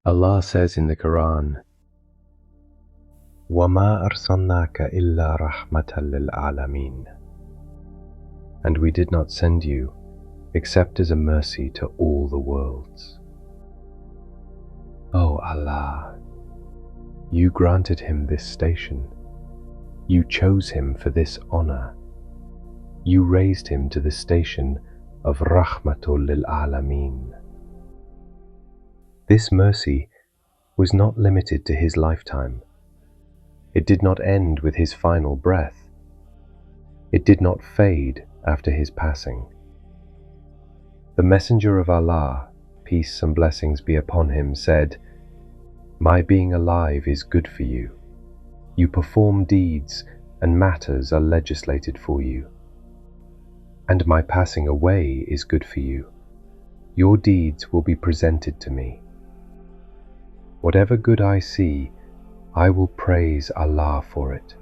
Allah says in the Qur'an, وَمَا أَرْسَلْنَاكَ إِلَّا رَحْمَةً lil-ʿālamīn. And we did not send you except as a mercy to all the worlds. O Allah, you granted him this station. You chose him for this honor. You raised him to the station of Raḥmatul lil-ālamīn. This mercy was not limited to his lifetime. It did not end with his final breath. It did not fade after his passing. The Messenger of Allah, peace and blessings be upon him, said, "My being alive is good for you. You perform deeds and matters are legislated for you. And my passing away is good for you. Your deeds will be presented to me. Whatever good I see, I will praise Allah for it.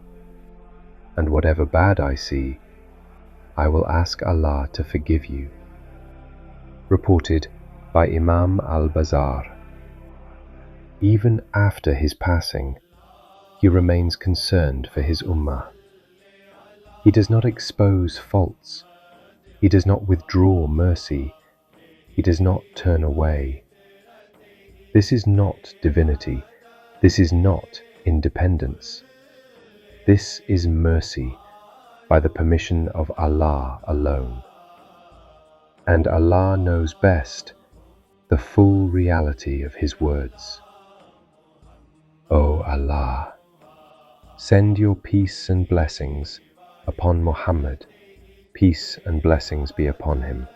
And whatever bad I see, I will ask Allah to forgive you." Reported by Imām al-Bazzār. Even after his passing, he remains concerned for his Ummah. He does not expose faults. He does not withdraw mercy. He does not turn away. This is not divinity. This is not independence. This is mercy by the permission of Allah alone. And Allah knows best the full reality of his words. O Allah, send your peace and blessings upon Muhammad, peace and blessings be upon him,